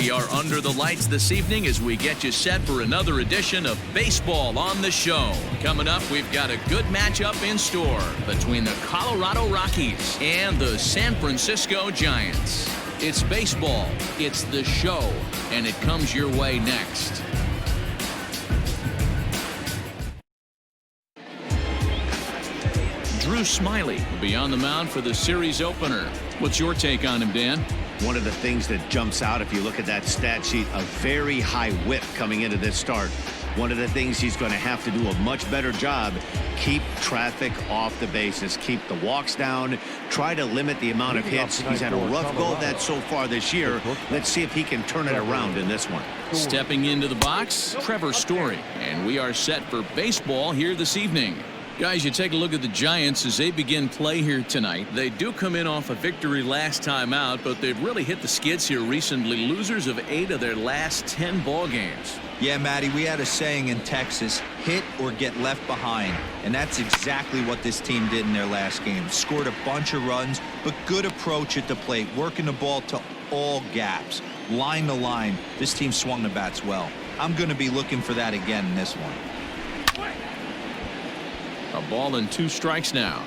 We are under the lights this evening as we get you set for another edition of Baseball on the Show. Coming up, we've got a good matchup in store between the Colorado Rockies and the San Francisco Giants. It's baseball, it's the show, and it comes your way next. Drew Smyly will be on the mound for the series opener. What's your take on him, Dan? One of the things that jumps out if you look at that stat sheet, a very high whip coming into this start. One of the things he's going to have to do a much better job, keep traffic off the bases, keep the walks down, try to limit the amount of hits. He's had a rough go of that so far this year. Let's see if he can turn it around in this one. Stepping into the box, Trevor Story, and we are set for baseball here this evening. Guys, you take a look at the Giants as they begin play here tonight. They do come in off a victory last time out, but they've really hit the skids here recently. Losers of 8 of their last 10 ball games. Yeah, Matty, we had a saying in Texas, hit or get left behind. And that's exactly what this team did in their last game. Scored a bunch of runs, but good approach at the plate, working the ball to all gaps. Line to line, this team swung the bats well. I'm going to be looking for that again in this one. A ball and 2 strikes now.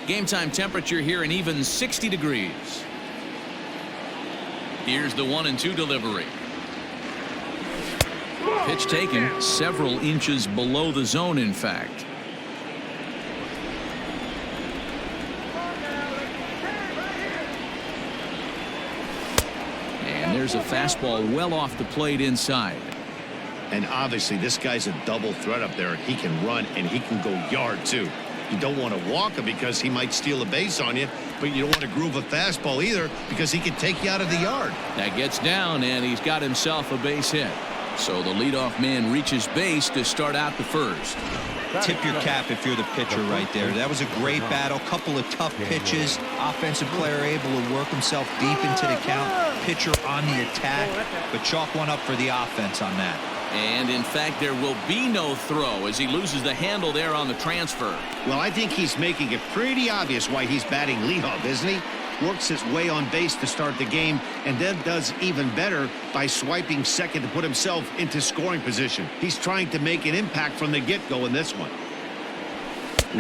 Game time temperature here an even 60 degrees. Here's the 1-2 delivery. Pitch taken several inches below the zone, in fact. And there's a fastball well off the plate inside. And obviously this guy's a double threat up there. He can run and he can go yard too. You don't want to walk him because he might steal a base on you, but you don't want to groove a fastball either because he can take you out of the yard. That gets down and he's got himself a base hit. So the leadoff man reaches base to start out the first. Tip your cap if you're the pitcher right there. That was a great battle. Couple of tough pitches. Offensive player able to work himself deep into the count. Pitcher on the attack, but chalk one up for the offense on that. And in fact, there will be no throw as he loses the handle there on the transfer. Well, I think he's making it pretty obvious why he's batting leadoff, isn't he? Works his way on base to start the game and then does even better by swiping second to put himself into scoring position. He's trying to make an impact from the get-go in this one.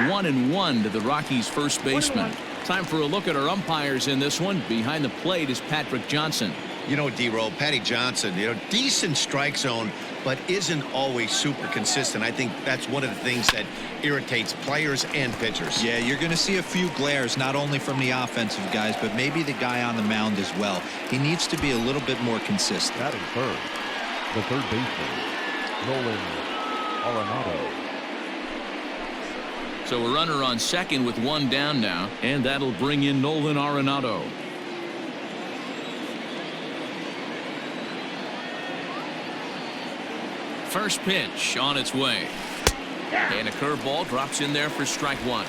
1-1 to the Rockies' first baseman. Time for a look at our umpires in this one. Behind the plate is Patrick Johnson. You know, D-Roll, Patty Johnson, decent strike zone, but isn't always super consistent. I think that's one of the things that irritates players and pitchers. Yeah, you're going to see a few glares, not only from the offensive guys, but maybe the guy on the mound as well. He needs to be a little bit more consistent. Batting third, the third baseman, Nolan Arenado. So a runner on second with 1 down now, and that'll bring in Nolan Arenado. First pitch on its way. And a curveball drops in there for strike 1.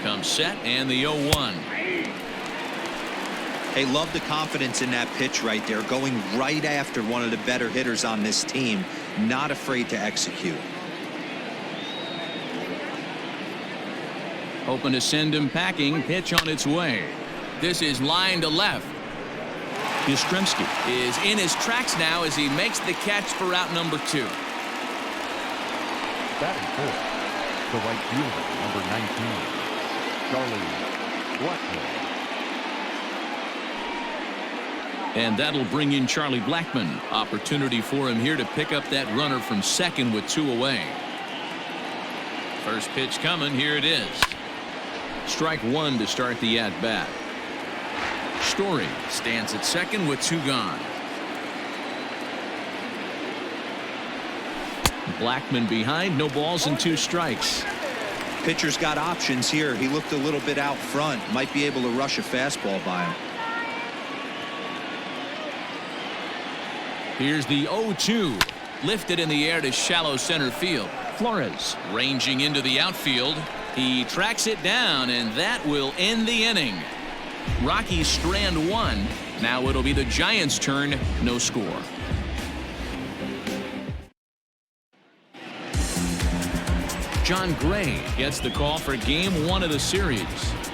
Comes set and the 0-1. Hey, love the confidence in that pitch right there. Going right after one of the better hitters on this team. Not afraid to execute. Hoping to send him packing. Pitch on its way. This is line to left. Yastrzemski is in his tracks now as he makes the catch for out number 2. Batting fourth, the right fielder, number 19, Charlie Blackmon. And that'll bring in Charlie Blackmon. Opportunity for him here to pick up that runner from second with 2 away. First pitch coming. Here it is. Strike 1 to start the at-bat. Story stands at second with 2 gone. Blackmon behind, no balls and 2 strikes. Pitcher's got options here. He looked a little bit out front. Might be able to rush a fastball by him. Here's the 0-2. Lifted in the air to shallow center field. Flores ranging into the outfield. He tracks it down, and that will end the inning. Rockies strand 1. Now it'll be the Giants' turn. No score. John Gray gets the call for game 1 of the series.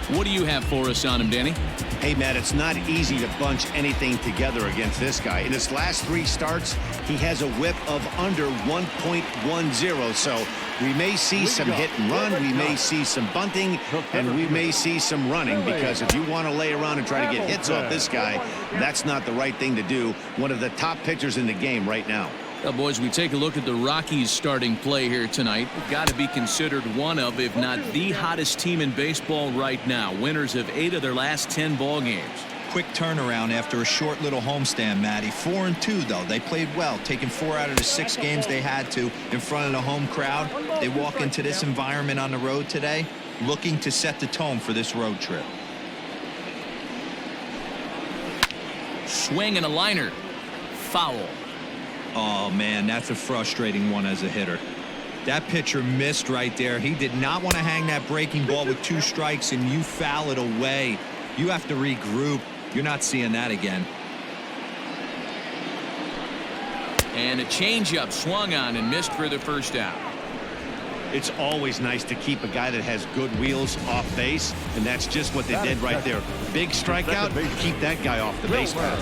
What do you have for us on him, Danny? Hey, Matt, it's not easy to bunch anything together against this guy. In his last 3 starts, he has a whip of under 1.10. So we may see some hit and run. We may see some bunting, and we may see some running, because if you want to lay around and try to get hits off this guy, that's not the right thing to do. One of the top pitchers in the game right now. Well, boys, we take a look at the Rockies starting play here tonight. Got to be considered one of, if not the hottest team in baseball right now. Winners of 8 of their last 10 ball games. Quick turnaround after a short little homestand, Matty. 4-2, though. They played well, taking 4 out of the 6 games they had to in front of the home crowd. They walk into this environment on the road today looking to set the tone for this road trip. Swing and a liner. Foul. Oh, man, that's a frustrating one as a hitter. That pitcher missed right there. He did not want to hang that breaking ball with 2 strikes, and you foul it away. You have to regroup. You're not seeing that again. And a changeup swung on and missed for the first out. It's always nice to keep a guy that has good wheels off base, and that's just what they did right there. Big strikeout, keep that guy off the base path.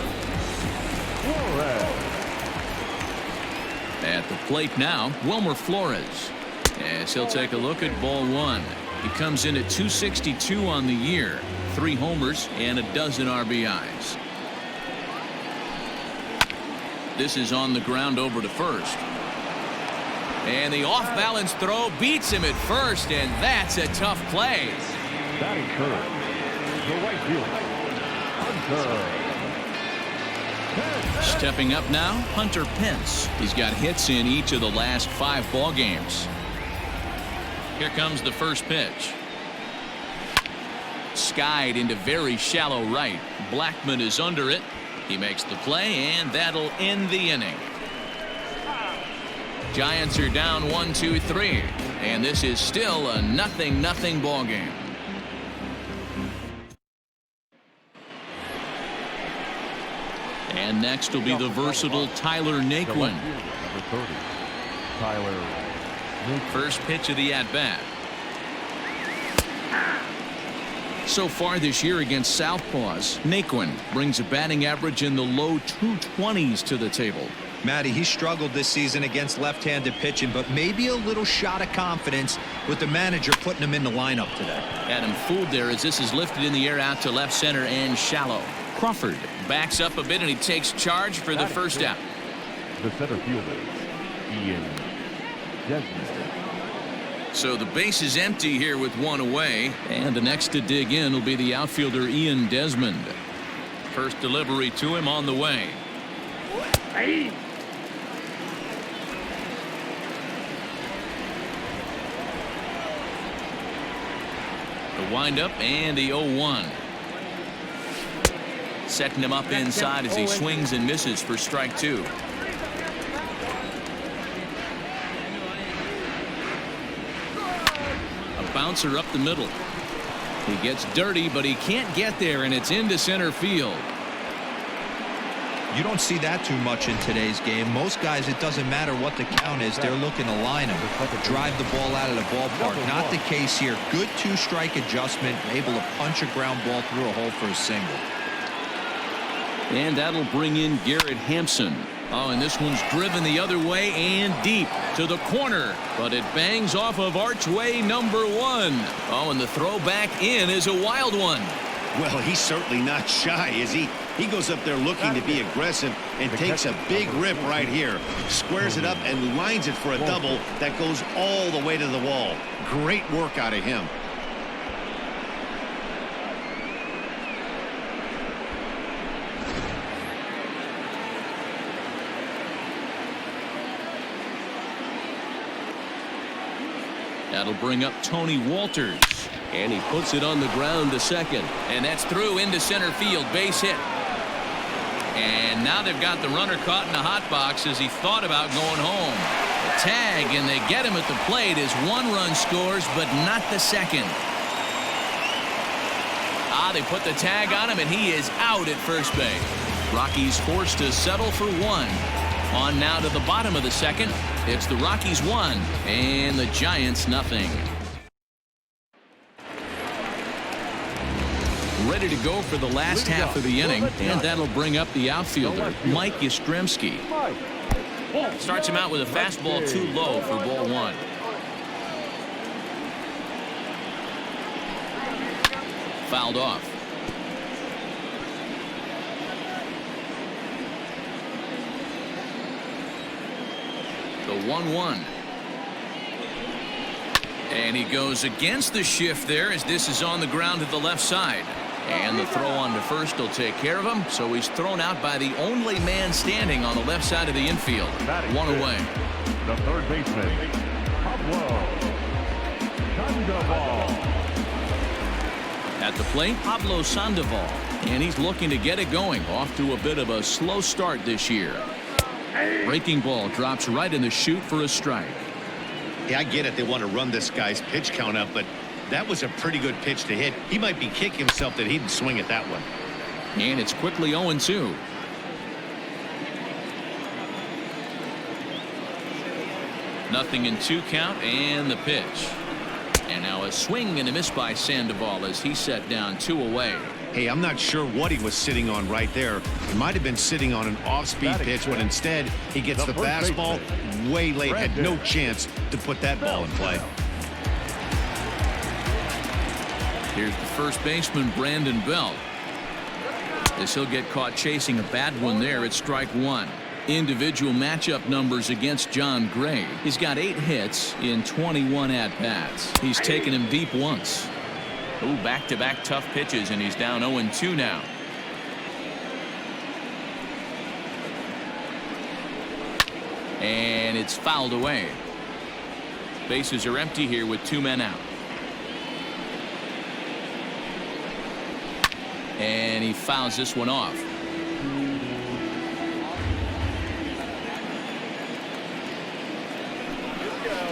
At the plate now, Wilmer Flores. As he'll take a look at ball 1. He comes in at 262 on the year. 3 homers and a dozen RBIs. This is on the ground over to first. And the off-balance throw beats him at first, and that's a tough play. That occurred. The right fielder, Hunter. Stepping up now, Hunter Pence. He's got hits in each of the last 5 ball games. Here comes the first pitch. Skied into very shallow right. Blackman is under it. He makes the play, and that'll end the inning. Giants are down 1-2-3, and this is still a 0-0 ball game. And next will be the versatile Tyler Naquin. Number 30, Tyler. First pitch of the at-bat. So far this year against Southpaws, Naquin brings a batting average in the low 220s to the table. Matty, he struggled this season against left-handed pitching, but maybe a little shot of confidence with the manager putting him in the lineup today. Had him fooled there as this is lifted in the air out to left center and shallow. Crawford backs up a bit, and he takes charge for the first out. The center fielder, Ian Desmond. So the base is empty here with 1 away, and the next to dig in will be the outfielder Ian Desmond. First delivery to him on the way. The windup and the 0-1. Setting him up inside as he swings and misses for strike 2. A bouncer up the middle. He gets dirty, but he can't get there, and it's into center field. You don't see that too much in today's game. Most guys, it doesn't matter what the count is. They're looking to line him, drive the ball out of the ballpark. Not the case here. Good 2-strike adjustment, able to punch a ground ball through a hole for a single. And that'll bring in Garrett Hampson. Oh, and this one's driven the other way and deep to the corner, but it bangs off of archway number 1. Oh, and the throw back in is a wild one. Well, he's certainly not shy, is he? He goes up there looking to be aggressive and takes a big rip right here. Squares it up and lines it for a double that goes all the way to the wall. Great work out of him. That'll bring up Tony Walters. And he puts it on the ground to second. And that's through into center field. Base hit. And now they've got the runner caught in the hot box as he thought about going home. The tag, and they get him at the plate as 1 run scores, but not the second. They put the tag on him, and he is out at first base. Rockies forced to settle for 1. On now to the bottom of the second. It's the Rockies 1 and the Giants nothing. Ready to go for the last half of the inning, and that'll bring up the outfielder, Mike Yastrzemski. Starts him out with a fastball too low for ball 1. Fouled off. The 1-1. And he goes against the shift there as this is on the ground to the left side. And the throw on to first will take care of him, so he's thrown out by the only man standing on the left side of the infield. 1 away. The third baseman, Pablo Sandoval. At the plate, Pablo Sandoval, and he's looking to get it going. Off to a bit of a slow start this year. Breaking ball drops right in the chute for a strike. Yeah, I get it. They want to run this guy's pitch count up, but that was a pretty good pitch to hit. He might be kicking himself that he didn't swing at that one. And it's quickly 0-2. Nothing in 2 count, and the pitch. And now a swing and a miss by Sandoval as he set down 2 away. Hey, I'm not sure what he was sitting on right there. He might have been sitting on an off-speed pitch, but instead he gets the fastball way late. Had no chance to put that ball in play. Here's the first baseman, Brandon Belt. As he'll get caught chasing a bad one there at strike 1. Individual matchup numbers against John Gray. He's got 8 hits in 21 at-bats. He's taken him deep once. Ooh, back-to-back tough pitches, and he's down 0-2 now. And it's fouled away. Bases are empty here with 2 men out. And he fouls this one off.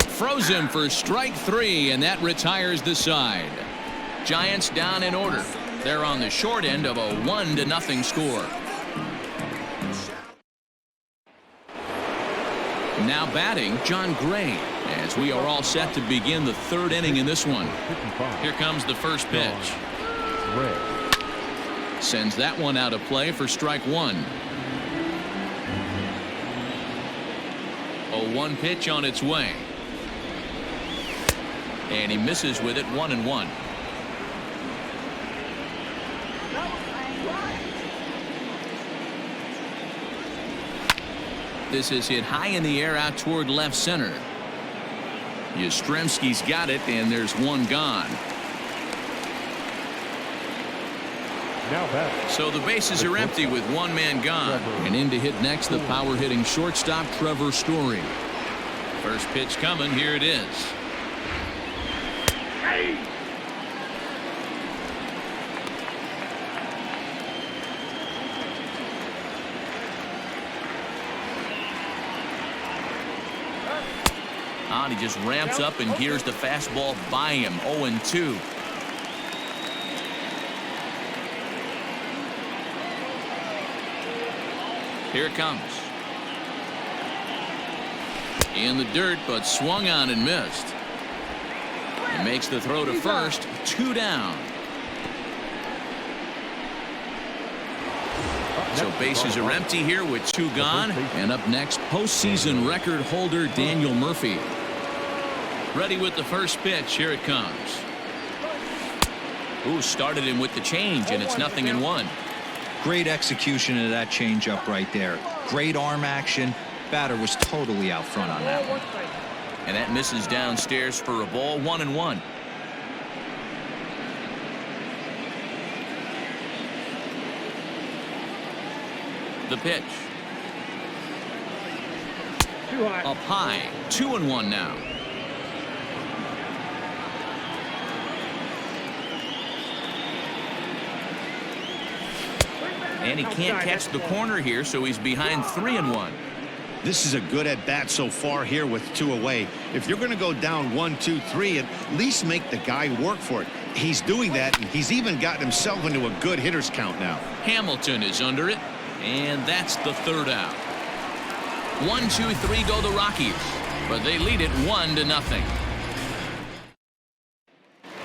Froze him for strike 3, and that retires the side. Giants down in order. They're on the short end of a 1-0 score. Now batting, John Gray, as we are all set to begin the 3rd inning in this one. Here comes the first pitch. Sends that one out of play for strike 1. A 1 pitch on its way. And he misses with it, 1-1. This is hit high in the air out toward left center. Yastrzemski's got it, and there's one gone. So the bases are empty with 1 man gone. And in to hit next, the power hitting shortstop Trevor Story. First pitch coming. Here it is. He just ramps up and gears the fastball by him. 0-2. Here it comes. In the dirt, but swung on and missed. He makes the throw to first. 2 down. So bases are empty here with 2 gone. And up next, postseason record holder Daniel Murphy. Ready with the first pitch. Here it comes. Ooh, started him with the change, and it's 0-1. Great execution of that changeup right there. Great arm action. Batter was totally out front on that one. And that misses downstairs for a ball. 1-1. The pitch. Up high. 2-1 now. And he can't catch the corner here, so he's behind 3-1. This is a good at-bat so far here with 2 away. If you're going to go down 1, 2, 3, at least make the guy work for it. He's doing that, and he's even gotten himself into a good hitter's count now. Hamilton is under it, and that's the 3rd out. 1-2-3 go the Rockies, but they lead it 1-0.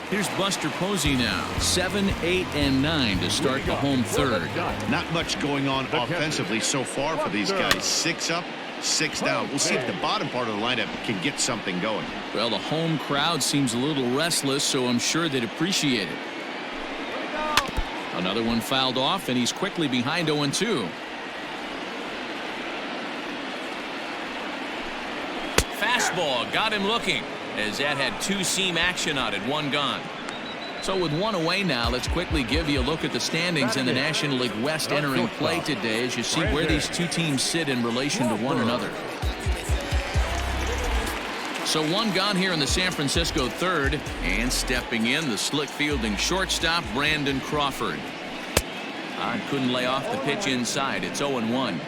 Here's Buster Posey now. 7, 8, and 9 to start the home third. Not much going on offensively so far for these guys. 6 up, 6 down. We'll see if the bottom part of the lineup can get something going. Well, the home crowd seems a little restless, so I'm sure they'd appreciate it. Another one fouled off, and he's quickly behind 0-2. Fastball got him looking, as that had 2-seam action on it, 1 gone. So with 1 away now, let's quickly give you a look at the standings in the National League West entering play today as you see where these two teams sit in relation to one another. So 1 gone here in the San Francisco third, and stepping in, the slick fielding shortstop Brandon Crawford. Couldn't lay off the pitch inside. It's 0-1.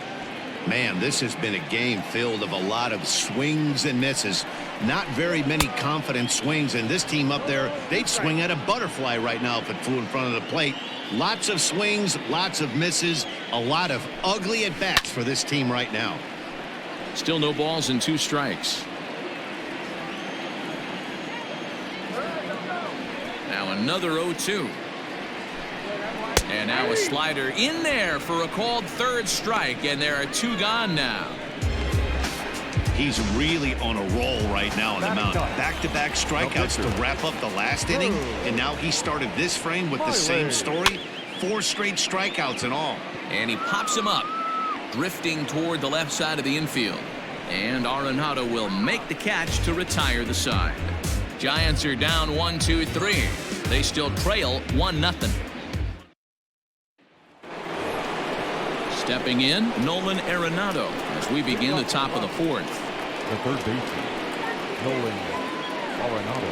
Man, this has been a game filled of a lot of swings and misses. Not very many confident swings, and this team up there, they'd swing at a butterfly right now if it flew in front of the plate. Lots of swings, lots of misses, a lot of ugly at-bats for this team right now. Still no balls and 2 strikes. Now another 0-2. And now a slider in there for a called third strike, and there are 2 gone now. He's really on a roll right now on the mound. Back-to-back strikeouts to wrap up the last inning, and now he started this frame with the same story. 4 straight strikeouts in all. And he pops him up, drifting toward the left side of the infield. And Arenado will make the catch to retire the side. Giants are down 1-2-3. They still trail 1-0. Stepping in, Nolan Arenado as we begin the top of the 4th. The third baseman, Nolan Arenado.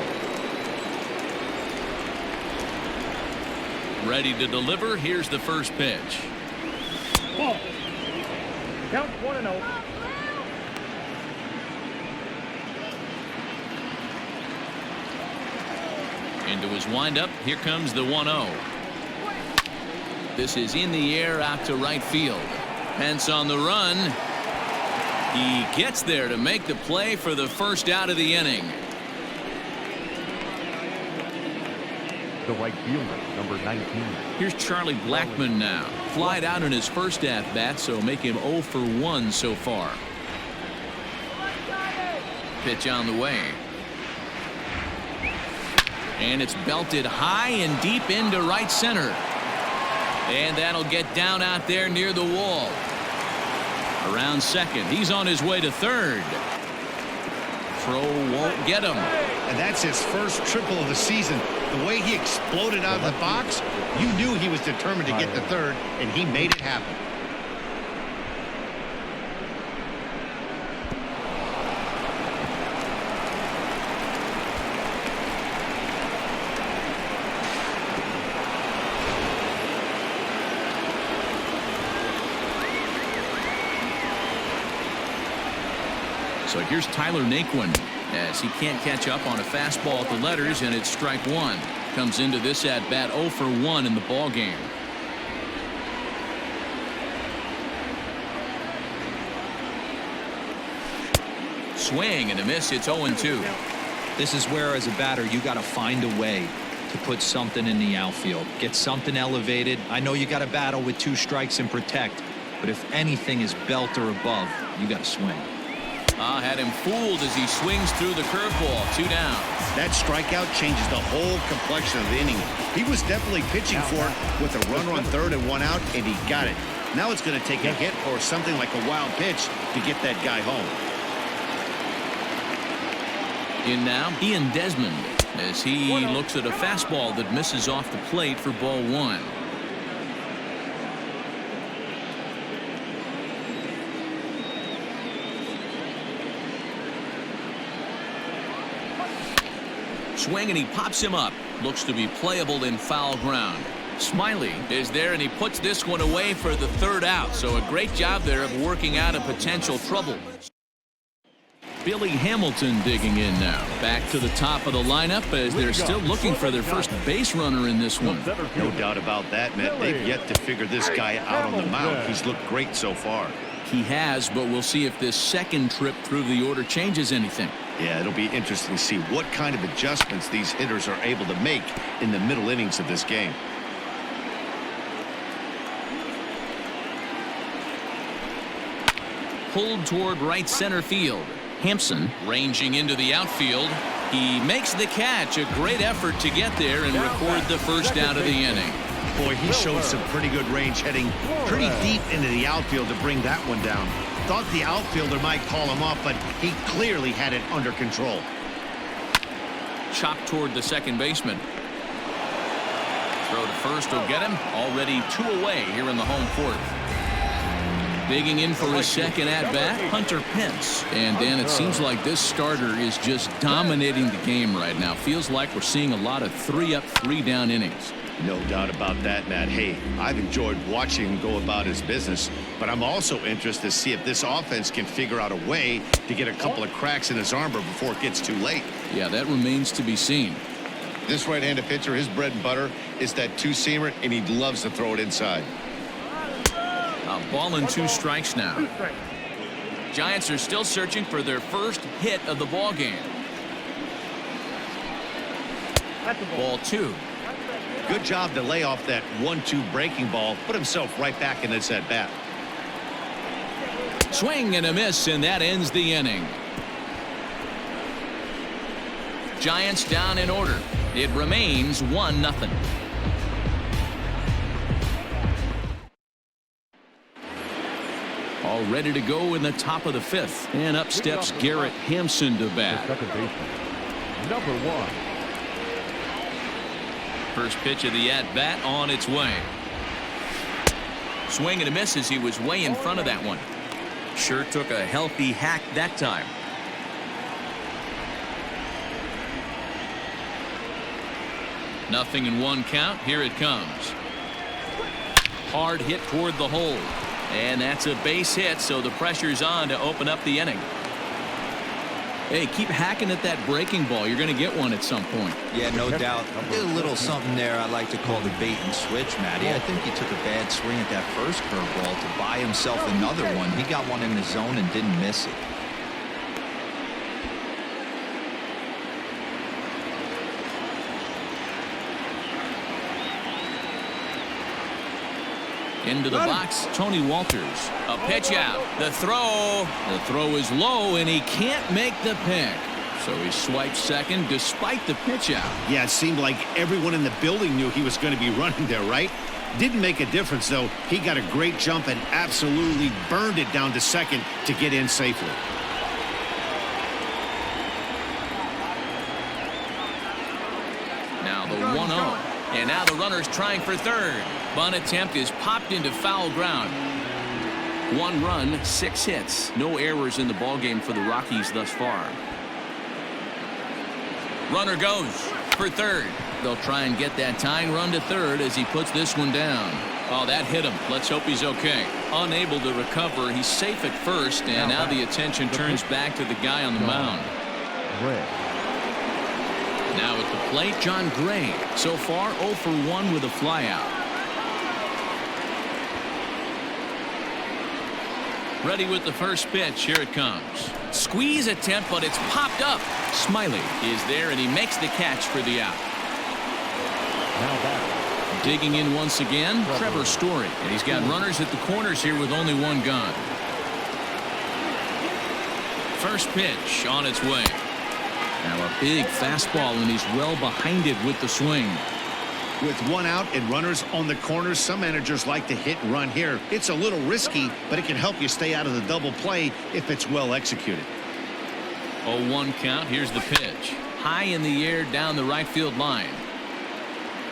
Ready to deliver. Here's the first pitch. Ball. Count 1-0. Into his windup. Here comes the 1-0. This is in the air out to right field. Pence on the run. He gets there to make the play for the first out of the inning. The right fielder, number 19. Here's Charlie Blackmon now. Flied out in his first at-bat, so make him 0 for 1 so far. Pitch on the way. And it's belted high and deep into right center. And that'll get down out there near the wall. Around second. He's on his way to third. Throw won't get him. And that's his first triple of the season. The way he exploded out of the box, you knew he was determined to get to third, and he made it happen. So here's Tyler Naquin as he can't catch up on a fastball at the letters, and it's strike 1. Comes into this at bat 0 for 1 in the ball game. Swing and a miss. It's 0-2. This is where, as a batter, you got to find a way to put something in the outfield. Get something elevated. I know you got to battle with 2 strikes and protect, but if anything is belt or above, you got to swing. Had him fooled as he swings through the curveball. 2 down. That strikeout changes the whole complexion of the inning. He was definitely pitching for it with a runner on third and 1 out, and he got it. Now it's going to take a hit or something like a wild pitch to get that guy home. In now, Ian Desmond as he looks at a fastball that misses off the plate for ball 1. Swing and he pops him up. Looks to be playable in foul ground. Smiley is there and he puts this one away for the 3rd out. So a great job there of working out a potential trouble. Billy Hamilton digging in now. Back to the top of the lineup as they're still looking for their first base runner in this one. No doubt about that, Matt. They've yet to figure this guy out on the mound. He's looked great so far. he has, but we'll see if this second trip through the order changes anything. Yeah, it'll be interesting to see what kind of adjustments these hitters are able to make in the middle innings of this game. Pulled toward right center field. Hampson ranging into the outfield. He makes the catch. A great effort to get there and record the first out of the inning. Boy, he showed some pretty good range, heading pretty deep into the outfield to bring that one down. Thought the outfielder might call him off, but he clearly had it under control. Chopped toward the second baseman. Throw to first will get him. Already 2 away here in the home fourth. Digging in for his second at-bat, Hunter Pence. And, Dan, it seems like this starter is just dominating the game right now. Feels like we're seeing a lot of 3-up, 3-down innings. No doubt about that, Matt. Hey, I've enjoyed watching him go about his business, but I'm also interested to see if this offense can figure out a way to get a couple of cracks in his armor before it gets too late. Yeah, that remains to be seen. This right-handed pitcher, his bread and butter is that two-seamer, and he loves to throw it inside. A ball and 2 strikes now. Giants are still searching for their first hit of the ball game. Ball 2. Good job to lay off that 1-2 breaking ball, put himself right back in this at-bat. Swing and a miss, and that ends the inning. Giants down in order. It remains 1-0. All ready to go in the top of the 5th. And up steps Garrett Hampson to bat. Second baseman, number 1. First pitch of the at-bat on its way. Swing and a miss as he was way in front of that one. Sure took a healthy hack that time. Nothing in 1 count. Here it comes. Hard hit toward the hole. And that's a base hit, so the pressure's on to open up the inning. Hey, keep hacking at that breaking ball. You're going to get one at some point. Yeah, no doubt. Did a little something there I like to call the bait and switch, Matty. I think he took a bad swing at that first curveball to buy himself another one. He got one in the zone and didn't miss it. Into the box, Tony Walters. A pitch out. The throw. The throw is low, and he can't make the pick. So he swipes second despite the pitch out. Yeah, it seemed like everyone in the building knew he was going to be running there, right? Didn't make a difference, though. He got a great jump and absolutely burned it down to second to get in safely. Now the 1-0. And now the runner's trying for third. Bunt attempt is popped into foul ground. 1 run, 6 hits. No errors in the ballgame for the Rockies thus far. Runner goes for third. They'll try and get that tying run to third as he puts this one down. Oh, that hit him. Let's hope he's okay. Unable to recover. He's safe at first, and now the attention turns back to the guy on the mound. Now at the plate, John Gray. So far, 0 for 1 with a flyout. Ready with the first pitch. Here it comes. Squeeze attempt, but it's popped up. Smiley is there, and he makes the catch for the out. Now back. Digging in once again, Trevor Story. And he's got runners at the corners here with only 1 gone. First pitch on its way. Now a big fastball, and he's well behind it with the swing. With 1 out and runners on the corners, some managers like to hit and run here. It's a little risky, but it can help you stay out of the double play if it's well executed. 0-1 count. Here's the pitch. High in the air down the right field line.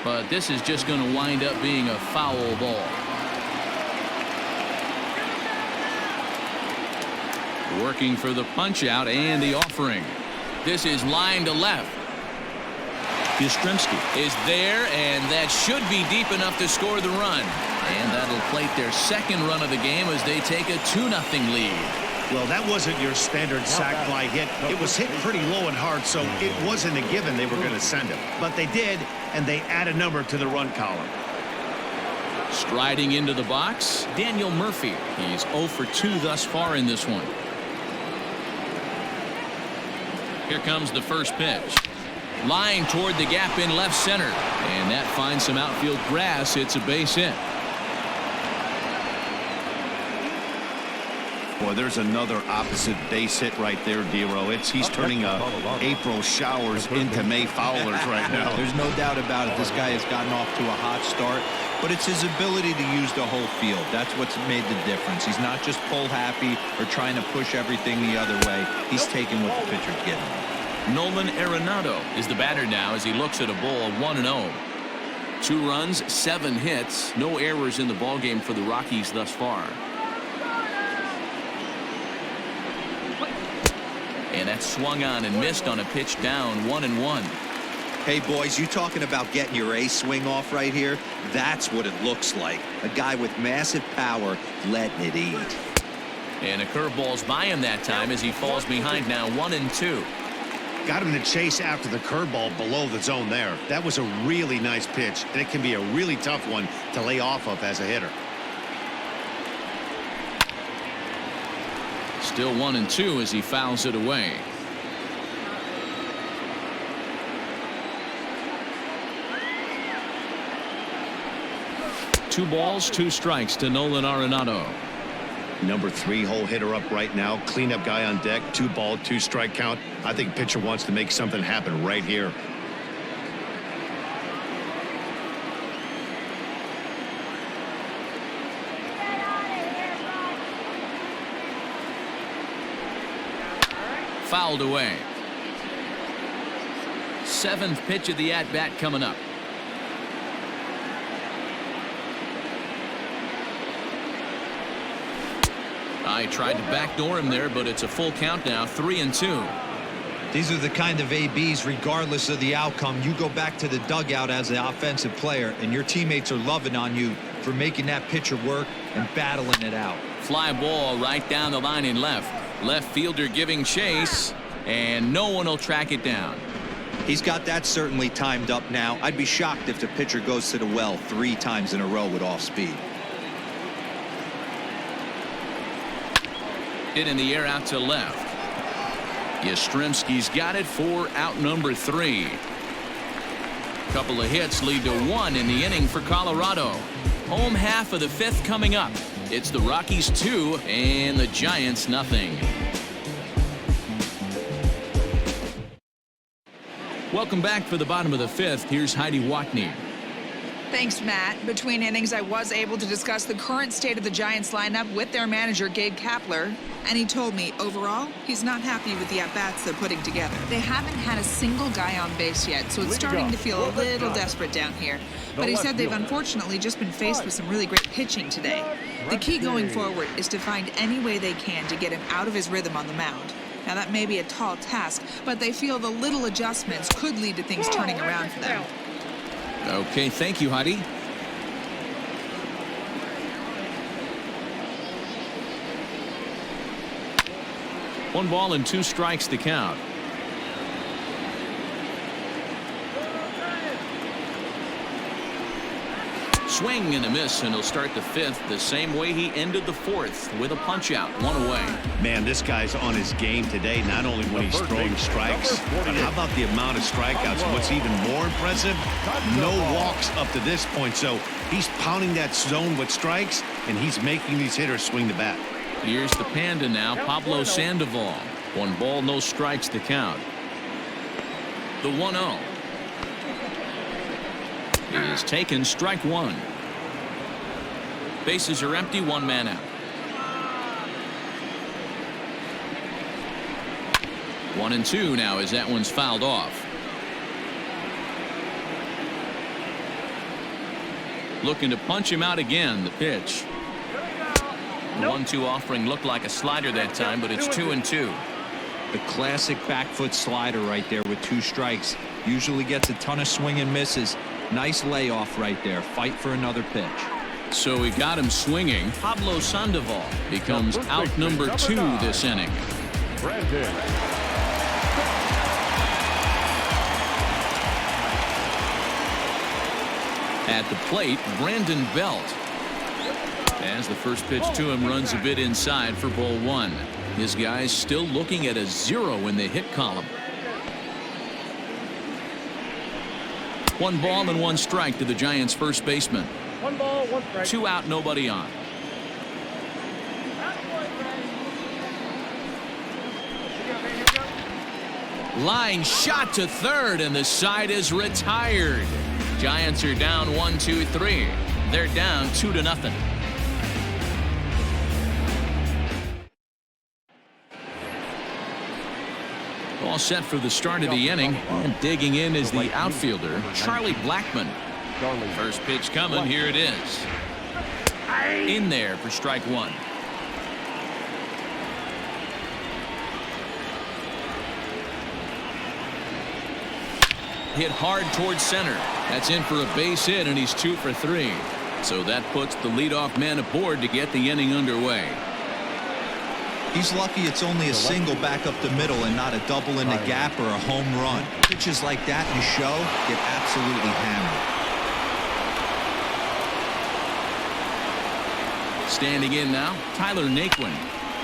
But this is just going to wind up being a foul ball. Working for the punch out and the offering. This is line to left. Yastrzemski is there, and that should be deep enough to score the run. And that'll plate their second run of the game as they take a 2-0 lead. Well, that wasn't your standard sac fly hit. It was hit pretty low and hard, so it wasn't a given they were going to send him. But they did, and they add a number to the run column. Striding into the box, Daniel Murphy. He's 0 for 2 thus far in this one. Here comes the first pitch. Lying toward the gap in left center. And that finds some outfield grass. It's a base hit. Boy, there's another opposite base hit right there, Dero. He's turning April showers into May foulers right now. There's no doubt about it. This guy has gotten off to a hot start, but it's his ability to use the whole field. That's what's made the difference. He's not just pull happy or trying to push everything the other way. He's taking what the pitcher's getting him. Nolan Arenado is the batter now as he looks at a ball 1-0. 2 runs, 7 hits, no errors in the ballgame for the Rockies thus far. And that's swung on and missed on a pitch down 1-1. Hey, boys, you talking about getting your A swing off right here? That's what it looks like. A guy with massive power letting it eat. And a curveball's by him that time as he falls behind now 1-2. Got him to chase after the curveball below the zone there. That was a really nice pitch, and it can be a really tough one to lay off of as a hitter. Still 1-2 as he fouls it away. Two balls, 2 strikes to Nolan Arenado. Number 3 hole hitter up right now. Cleanup guy on deck. 2 ball, 2 strike count. I think pitcher wants to make something happen right here. Fouled away. 7th pitch of the at-bat coming up. I tried to backdoor him there, but it's a full count now, 3-2. These are the kind of ABs, regardless of the outcome. You go back to the dugout as an offensive player, and your teammates are loving on you for making that pitcher work and battling it out. Fly ball right down the line in left. Left fielder giving chase, and no one will track it down. He's got that certainly timed up now. I'd be shocked if the pitcher goes to the well 3 times in a row with off speed. Hit in the air out to left. Yastrzemski's got it for out number 3. Couple of hits lead to 1 in the inning for Colorado. Home half of the 5th coming up. It's the Rockies 2 and the Giants nothing. Welcome back for the bottom of the 5th. Here's Heidi Watney. Thanks, Matt. Between innings, I was able to discuss the current state of the Giants lineup with their manager, Gabe Kapler, and he told me, overall, he's not happy with the at-bats they're putting together. They haven't had a single guy on base yet, so it's starting to feel a little desperate down here. But he said they've unfortunately just been faced with some really great pitching today. The key going forward is to find any way they can to get him out of his rhythm on the mound. Now, that may be a tall task, but they feel the little adjustments could lead to things turning around for them. Okay, thank you, Heidi. One ball and 2 strikes to count. Swing and a miss, and he'll start the 5th the same way he ended the 4th with a punch out, 1 away. Man, this guy's on his game today, not only when he's throwing strikes, but how about the amount of strikeouts? What's even more impressive, no walks up to this point. So he's pounding that zone with strikes, and he's making these hitters swing the bat. Here's the Panda now, Pablo Sandoval. 1 ball, no strikes to count. The 1-0 is taken, strike 1. Bases are empty, 1 man out. 1-2 now as that one's fouled off. Looking to punch him out again, the pitch. The 1-2 offering looked like a slider that time, but it's 2-2. The classic back foot slider right there with 2 strikes. Usually gets a ton of swing and misses. Nice layoff right there. Fight for another pitch. So we got him swinging. Pablo Sandoval becomes out number 2 this inning. At the plate, Brandon Belt. As the first pitch to him runs a bit inside for ball one. His guy's still looking at a 0 in the hit column. 1 ball and 1 strike to the Giants first baseman. 1 ball, 1 strike. 2 out, nobody on. Line shot to third, and the side is retired. Giants are down 1-2-3. They're down 2-0. All set for the start of the inning, and digging in is the outfielder, Charlie Blackmon. First pitch coming, here it is. In there for strike 1. Hit hard towards center. That's in for a base hit, and he's 2 for 3. So that puts the leadoff man aboard to get the inning underway. He's lucky it's only a single back up the middle and not a double in the gap or a home run. Pitches like that in the show get absolutely hammered. Standing in now, Tyler Naquin.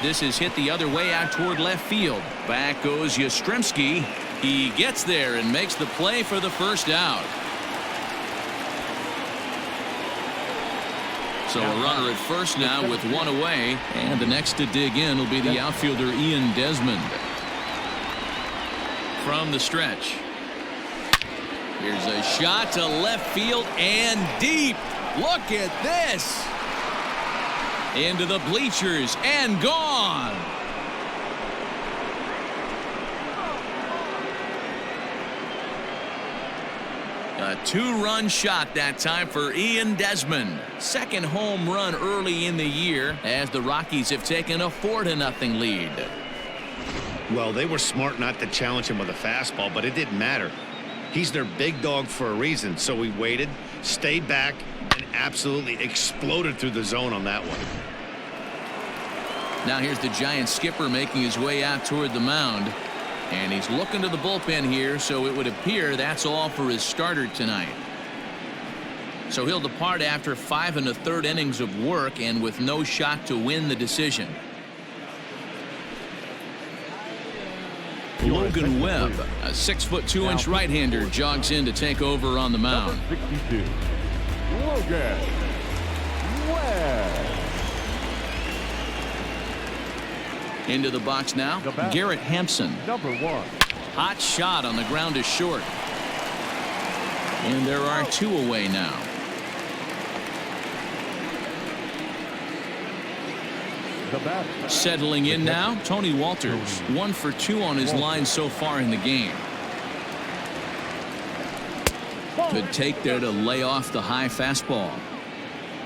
This is hit the other way out toward left field. Back goes Yastrzemski. He gets there and makes the play for the first out. So a runner at first now with 1 away, and the next to dig in will be the outfielder Ian Desmond. From the stretch. Here's a shot to left field and deep. Look at this. Into the bleachers and gone. A 2-run shot that time for Ian Desmond. Second home run early in the year as the Rockies have taken a 4-0 lead. Well, they were smart not to challenge him with a fastball, but it didn't matter. He's their big dog for a reason, so he waited, stayed back, and absolutely exploded through the zone on that one. Now here's the Giants skipper making his way out toward the mound. And he's looking to the bullpen here, so it would appear that's all for his starter tonight. So he'll depart after 5 1/3 innings of work and with no shot to win the decision. Logan Webb, a 6'2" right-hander, jogs in to take over on the mound. 62, Logan Webb. Into the box now, Garrett Hampson. Number 1. Hot shot on the ground is short. And there are 2 away now. Settling in now, Tony Walters. 1 for 2 on his line so far in the game. Good take there to lay off the high fastball.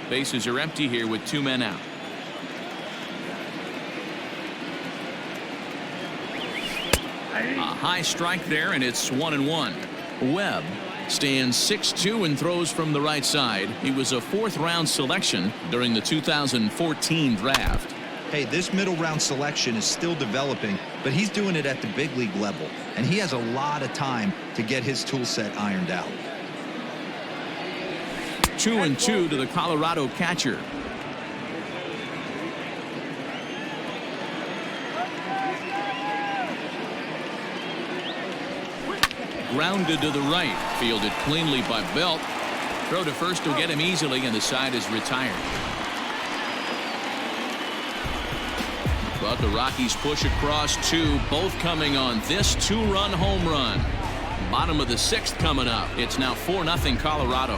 Bases are empty here with 2 men out. A high strike there, and it's 1-1. Webb stands 6'2" and throws from the right side. He was a 4th-round selection during the 2014 draft. Hey, this middle round selection is still developing, but he's doing it at the big league level, and he has a lot of time to get his tool set ironed out. 2-2 to the Colorado catcher. Grounded to the right, fielded cleanly by Belt. Throw to first will get him easily, and the side is retired. But the Rockies push across 2, both coming on this 2-run home run. Bottom of the 6th coming up. It's now 4-0 Colorado.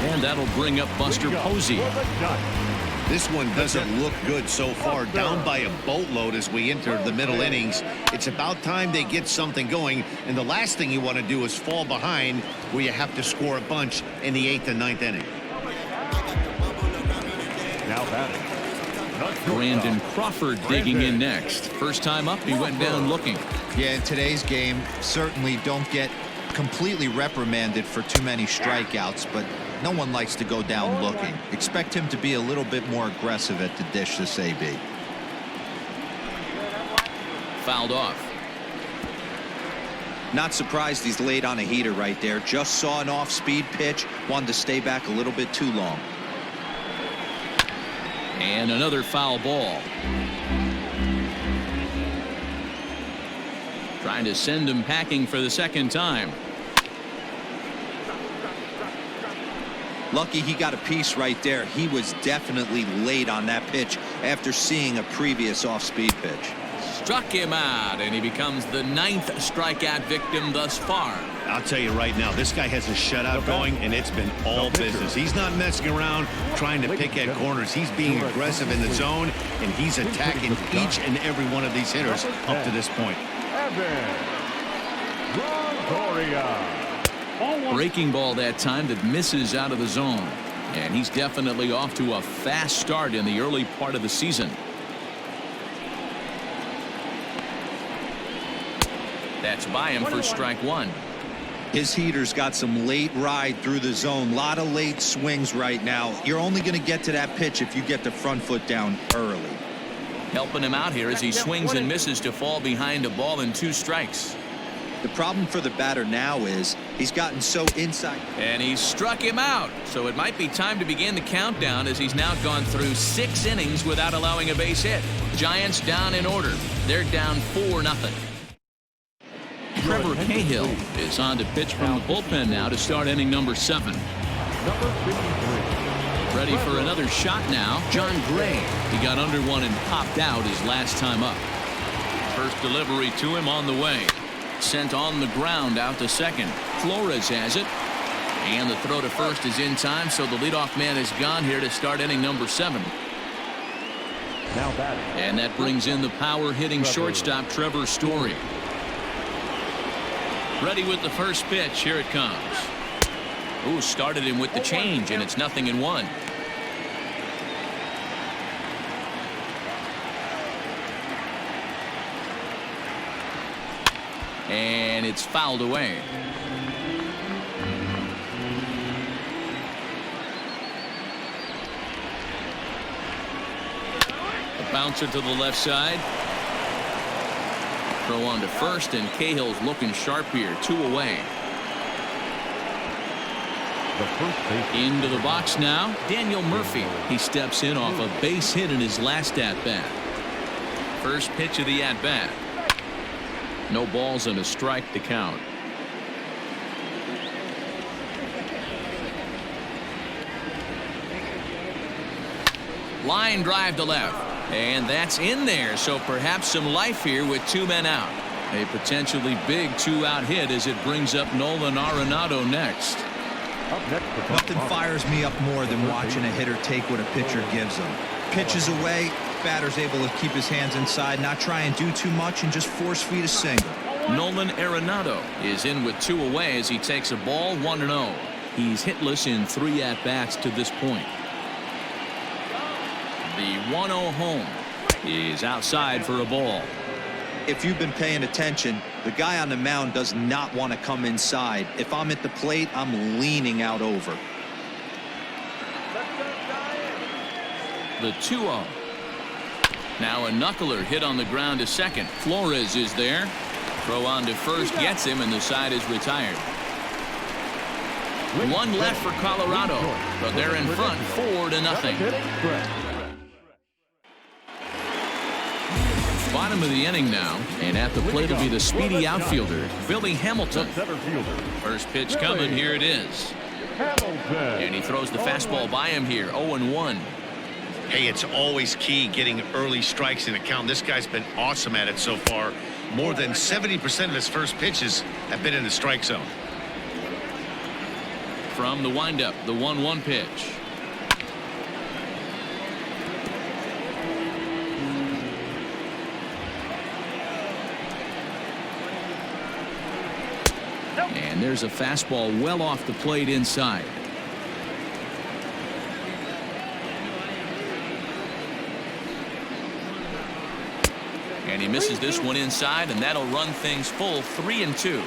And that'll bring up Buster Posey. This one doesn't look good so far. Down by a boatload as we enter the middle innings. It's about time they get something going, and the last thing you want to do is fall behind where you have to score a bunch in the 8th and 9th inning. Now batting, Brandon Crawford digging in next. First time up, he went down looking. Yeah, in today's game, certainly don't get completely reprimanded for too many strikeouts, but no one likes to go down looking. Expect him to be a little bit more aggressive at the dish this AB. Fouled off. Not surprised he's laid on a heater right there. Just saw an off-speed pitch, wanted to stay back a little bit too long. And another foul ball. Trying to send him packing for the second time. Lucky he got a piece right there. He was definitely late on that pitch after seeing a previous off-speed pitch. Struck him out, and he becomes the 9th strikeout victim thus far. I'll tell you right now, this guy has a shutout going, and it's been all business. He's not messing around trying to pick at corners. He's being aggressive in the zone, and he's attacking each and every one of these hitters up to this point. Breaking ball that time that misses out of the zone. And he's definitely off to a fast start in the early part of the season. That's by him for strike one. His heater's got some late ride through the zone. A lot of late swings right now. You're only going to get to that pitch if you get the front foot down early. Helping him out here as he swings and misses to fall behind a ball and 2 strikes. The problem for the batter now is he's gotten so inside. And he struck him out. So it might be time to begin the countdown as he's now gone through 6 innings without allowing a base hit. Giants down in order. They're down 4-0. Trevor Cahill is on to pitch from the bullpen now to start inning number 7. Ready for another shot now. John Gray. He got under one and popped out his last time up. First delivery to him on the way. Sent on the ground out to second. Flores has it. And the throw to first is in time, so the leadoff man is gone here to start inning number 7. And that brings in the power-hitting shortstop Trevor Story. Ready with the first pitch. Here it comes. Ooh, started him with the change, and it's 0-1. And it's fouled away. A bouncer to the left side. Throw on to first, and Cahill's looking sharp here. 2 away. Into the box now. Daniel Murphy. He steps in off a base hit in his last at-bat. First pitch of the at-bat. No balls and a strike to count. Line drive to left. And that's in there, so perhaps some life here with 2 men out. A potentially big 2-out hit as it brings up Nolan Arenado next. Nothing fires me up more than watching a hitter take what a pitcher gives him. Pitches away, batter's able to keep his hands inside, not try and do too much, and just force feed a single. Nolan Arenado is in with 2 away as he takes a ball 1-0. He's hitless in 3 at-bats to this point. The 1-0 home is outside for a ball. If you've been paying attention, the guy on the mound does not want to come inside. If I'm at the plate, I'm leaning out over. The 2-0. Now a knuckler hit on the ground to second. Flores is there. Throw on to first gets him, and the side is retired. 1 left for Colorado, but they're in front 4-0. Bottom of the inning now, and at the plate will be the speedy outfielder Billy Hamilton. First pitch coming. Here it is. And he throws the fastball by him here. 0-1. Hey, it's always key getting early strikes in a count. This guy's been awesome at it so far. More than 70% of his first pitches have been in the strike zone. From the windup, the 1-1 pitch. And there's a fastball well off the plate inside. And he misses this one inside, and that'll run things full 3-2.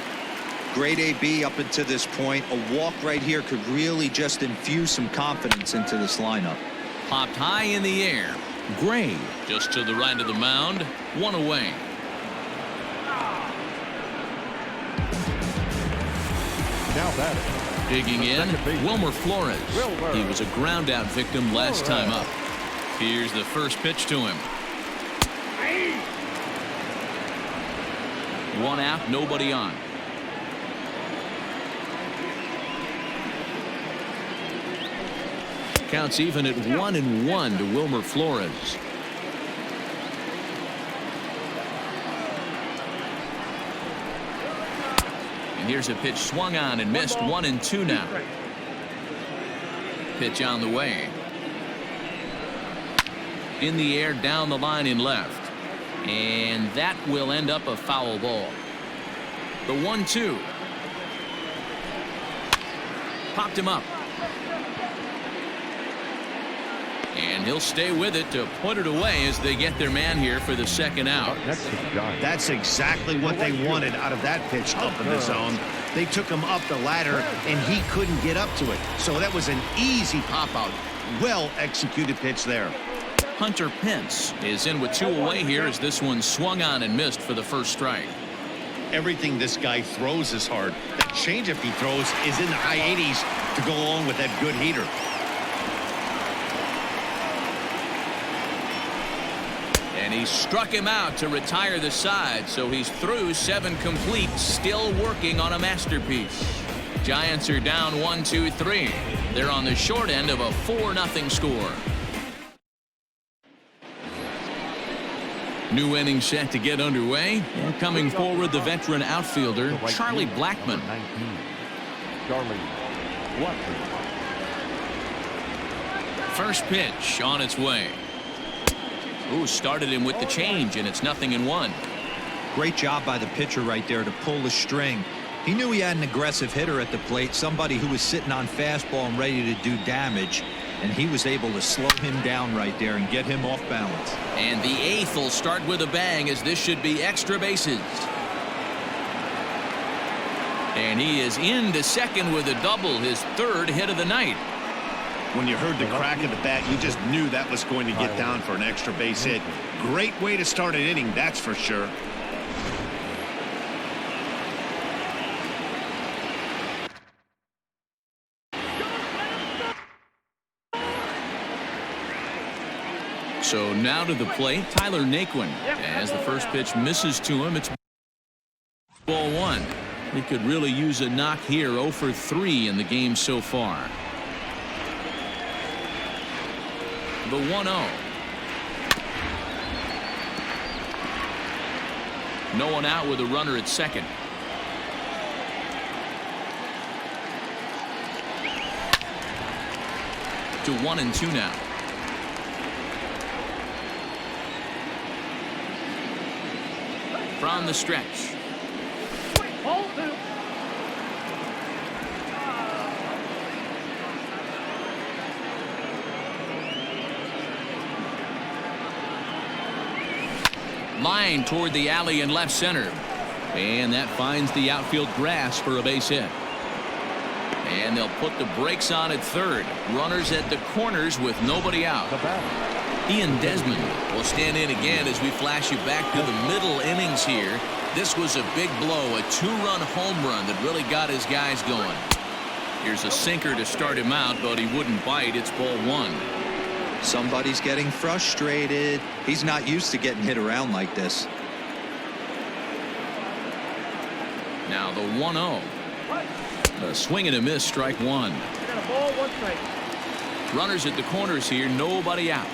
Great AB up until this point. A walk right here could really just infuse some confidence into this lineup. Popped high in the air. Gray just to the right of the mound. 1 away. Now batting. Digging in, Wilmer Flores. He was a ground out victim last time up. Here's the first pitch to him. One out, nobody on. Counts even at 1-1 to Wilmer Flores. And here's a pitch swung on and missed. 1-2 now. Pitch on the way. In the air, down the line in left. And that will end up a foul ball. The 1-2. Popped him up. And he'll stay with it to put it away as they get their man here for the second out. That's exactly what they wanted out of that pitch up in the zone. They took him up the ladder, and he couldn't get up to it. So that was an easy pop-out. Well executed pitch there. Hunter Pence is in with 2 away here as this one swung on and missed for the first strike. Everything this guy throws is hard. That changeup he throws is in the high 80s to go along with that good heater. And he struck him out to retire the side, so he's through 7 complete, still working on a masterpiece. Giants are down 1-2-3. They're on the short end of a 4-0 score. New inning set to get underway. And coming forward, the veteran outfielder, Charlie Blackmon. First pitch on its way. Ooh, started him with the change, and it's 0-1. Great job by the pitcher right there to pull the string. He knew he had an aggressive hitter at the plate, somebody who was sitting on fastball and ready to do damage, and he was able to slow him down right there and get him off balance. And the 8th will start with a bang, as this should be extra bases. And he is into second with a double, his 3rd hit of the night. When you heard the crack of the bat, you just knew that was going to get down for an extra base hit. Great way to start an inning, that's for sure. So now to the plate, Tyler Naquin. As the first pitch misses to him, it's ball 1. He could really use a knock here. 0 for 3 in the game so far. The 1-0. No one out with a runner at second. To 1-2 now. From the stretch. Line toward the alley in left center. And that finds the outfield grass for a base hit. And they'll put the brakes on at third. Runners at the corners with nobody out. Ian Desmond will stand in again as we flash you back to the middle innings here. This was a big blow, a 2-run home run that really got his guys going. Here's a sinker to start him out, but he wouldn't bite. It's ball 1. Somebody's getting frustrated. He's not used to getting hit around like this. Now the 1-0. A swing and a miss, strike 1. Got a ball, 1 strike. Runners at the corners here, nobody out.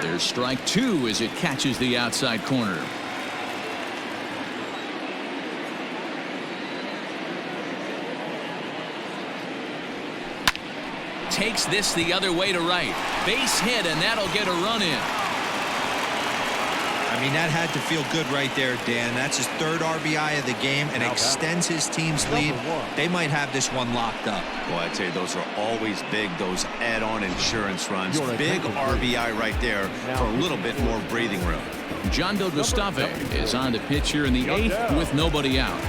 There's strike 2 as it catches the outside corner. Takes this the other way to right. Base hit, and that'll get a run in. I mean, that had to feel good right there, Dan. That's his 3rd RBI of the game and extends his team's lead. They might have this one locked up. Well, I'd say those are always big, those add-on insurance runs. Big RBI right there for a little bit more breathing room. John Del Gustave is on to pitch here in the 8th with nobody out.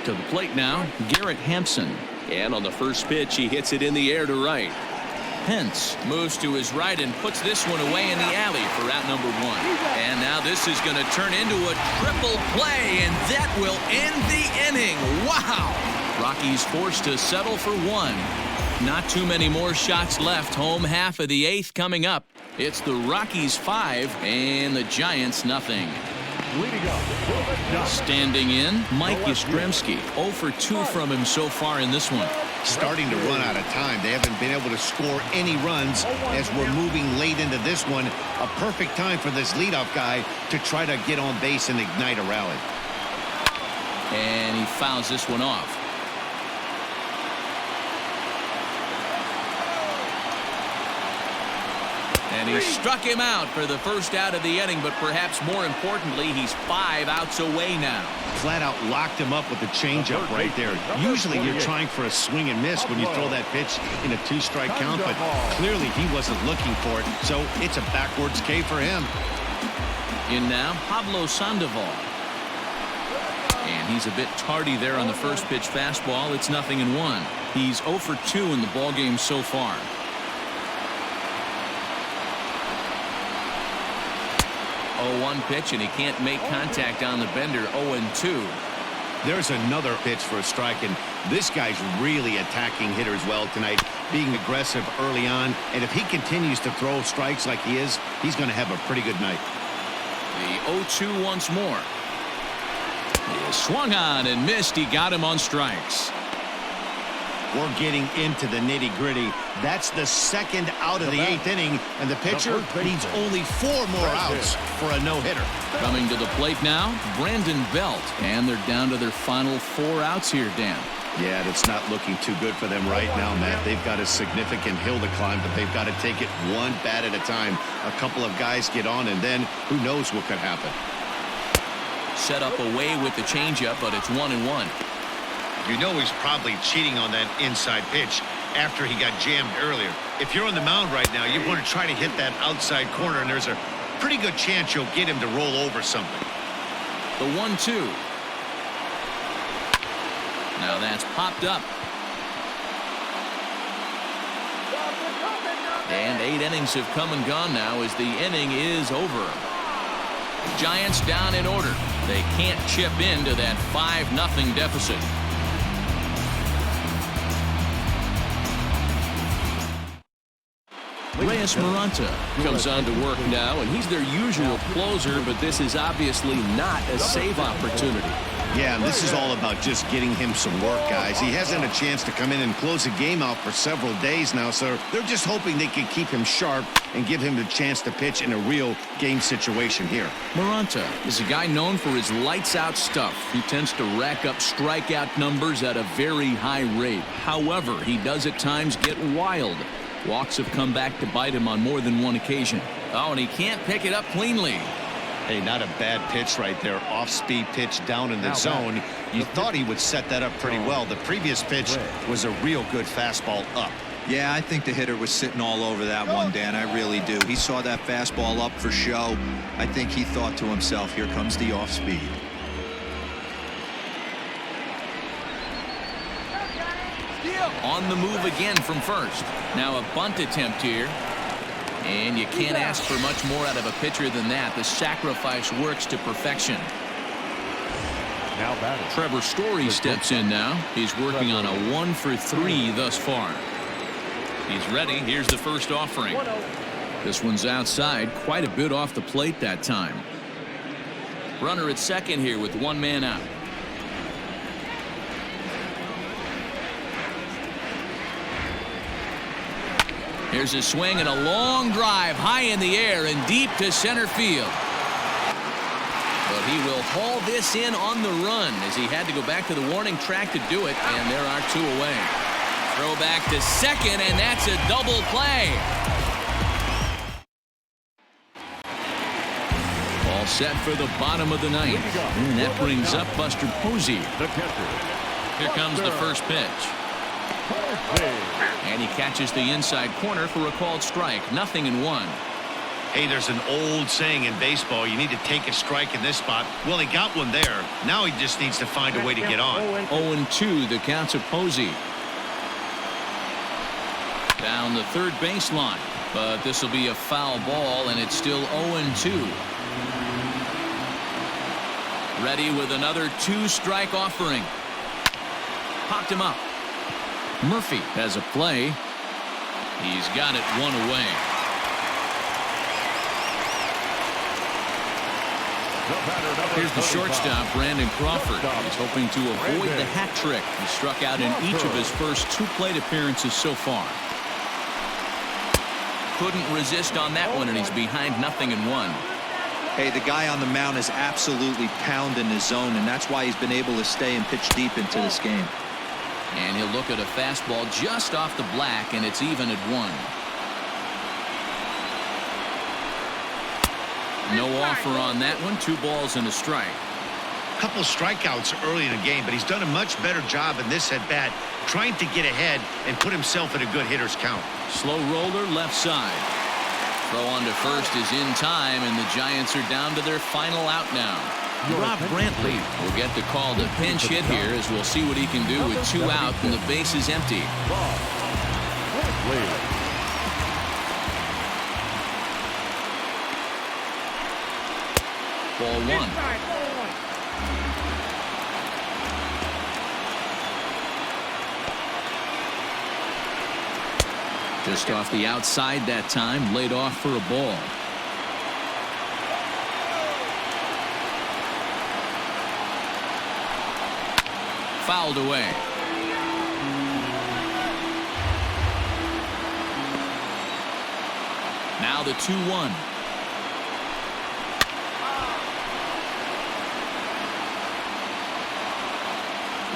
To the plate now, Garrett Hampson. And on the first pitch, he hits it in the air to right. Pence moves to his right and puts this one away in the alley for out number 1. And now this is going to turn into a triple play, and that will end the inning. Wow! Rockies forced to settle for 1. Not too many more shots left. Home half of the 8th coming up. It's the Rockies 5 and the Giants nothing. Standing in, Mike Yastrzemski. 0 for 2 from him so far in this one. Starting to run out of time. They haven't been able to score any runs as we're moving late into this one. A perfect time for this leadoff guy to try to get on base and ignite a rally. And he fouls this one off. And he struck him out for the first out of the inning, but perhaps more importantly, he's 5 outs away now. Flat out locked him up with the changeup right there. Usually you're trying for a swing and miss when you throw that pitch in a 2-strike count, but clearly he wasn't looking for it, so it's a backwards K for him. In now, Pablo Sandoval. And he's a bit tardy there on the first pitch fastball. It's 0-1. He's 0 for 2 in the ballgame so far. 0-1 pitch, and he can't make contact on the bender. 0-2. There's another pitch for a strike, and this guy's really attacking hitters well tonight, being aggressive early on, and if he continues to throw strikes like he is, he's going to have a pretty good night. The 0-2 once more. He swung on and missed. He got him on strikes. We're getting into the nitty-gritty. That's the second out of the 8th inning, and the pitcher needs only 4 more outs for a no-hitter. Coming to the plate now, Brandon Belt, and they're down to their final 4 outs here, Dan. Yeah, it's not looking too good for them right now, Matt. They've got a significant hill to climb, but they've got to take it one bat at a time. A couple of guys get on, and then who knows what could happen. Set up away with the changeup, but it's 1-1. You know he's probably cheating on that inside pitch after he got jammed earlier. If you're on the mound right now, you want to try to hit that outside corner, and there's a pretty good chance you'll get him to roll over something. The 1-2. Now that's popped up. And 8 innings have come and gone now as the inning is over. Giants down in order. They can't chip into that 5-0 deficit. Reyes Maranta comes on to work now, and he's their usual closer, but this is obviously not a save opportunity. Yeah, and this is all about just getting him some work, guys. He hasn't had a chance to come in and close the game out for several days now, so they're just hoping they can keep him sharp and give him the chance to pitch in a real game situation here. Maranta is a guy known for his lights-out stuff. He tends to rack up strikeout numbers at a very high rate. However, he does at times get wild. Walks have come back to bite him on more than one occasion. Oh, and he can't pick it up cleanly. Hey, not a bad pitch right there. Off-speed pitch down in the zone. You thought he would set that up pretty well. The previous pitch was a real good fastball up. Yeah, I think the hitter was sitting all over that one, Dan. I really do. He saw that fastball up for show. I think he thought to himself, here comes the off-speed. On the move again from first. Now a bunt attempt here. And you can't ask for much more out of a pitcher than that. The sacrifice works to perfection. Now batting. Trevor Story steps in now. He's working on a 1 for 3 thus far. He's ready. Here's the first offering. This one's outside, quite a bit off the plate that time. Runner at second here with 1 man out. Here's a swing and a long drive high in the air and deep to center field. But he will haul this in on the run as he had to go back to the warning track to do it, and there are 2 away. Throw back to second, and that's a double play. All set for the bottom of the 9th. And that brings up Buster Posey. Here comes the first pitch. And he catches the inside corner for a called strike. 0-1. Hey, there's an old saying in baseball, you need to take a strike in this spot. Well, he got one there. Now he just needs to find a way to get on. 0-2, the count to Posey. Down around the third baseline. But this will be a foul ball, and it's still 0-2. Ready with another 2-strike offering. Popped him up. Murphy has a play. He's got it one away. Here's the shortstop, Brandon Crawford. He's hoping to avoid the hat trick. He struck out in each of his first 2 plate appearances so far. Couldn't resist on that one, and he's behind 0-1. Hey, the guy on the mound is absolutely pounding his zone, and that's why he's been able to stay and pitch deep into this game. And he'll look at a fastball just off the black, and it's even at 1. No offer on that one. 2 balls and a strike. Couple strikeouts early in the game, but he's done a much better job in this at bat, trying to get ahead and put himself in a good hitter's count. Slow roller left side. Throw on to first is in time, and the Giants are down to their final out now. Rob Brantley will get the call to pinch hit here, as we'll see what he can do with 2 out and the base is empty. Ball 1. Just off the outside that time, laid off for a ball. Fouled away. Now the 2-1.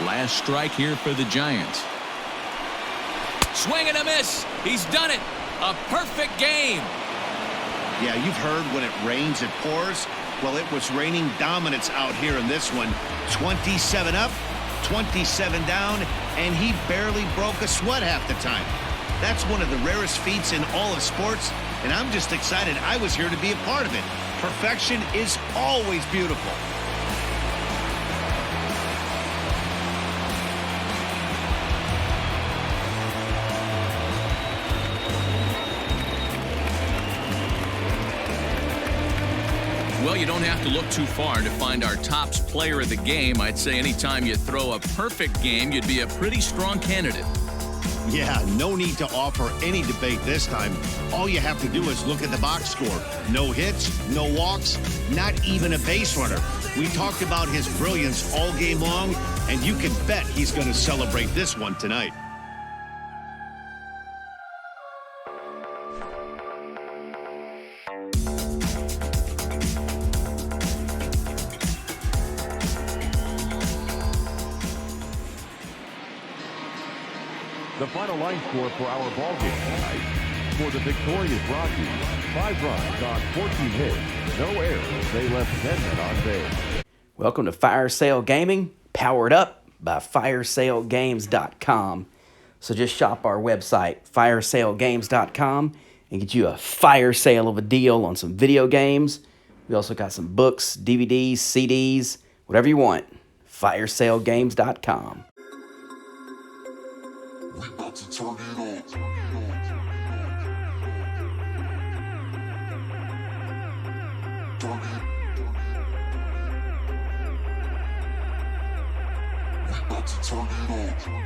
Last strike here for the Giants. Swing and a miss. He's done it. A perfect game. Yeah, you've heard when it rains, it pours. Well, it was raining dominance out here in this one. 27 up, 27 down, and he barely broke a sweat half the time. That's one of the rarest feats in all of sports, and I'm just excited I was here to be a part of it. Perfection is always beautiful. Well, you don't have to look too far to find our tops player of the game. I'd say anytime you throw a perfect game, you'd be a pretty strong candidate. Yeah, no need to offer any debate this time. All you have to do is look at the box score. No hits, no walks, not even a base runner. We talked about his brilliance all game long, and you can bet he's going to celebrate this one tonight. The final line score for our ball game tonight: for the victorious Rockies, 5 runs on 14 hits, no errors. They left 10 men on base. Welcome to Fire Sale Gaming, powered up by firesalegames.com. So just shop our website, firesalegames.com, and get you a fire sale of a deal on some video games. We also got some books, DVDs, CDs, whatever you want. firesalegames.com. We about to turn it on. We about to turn it on.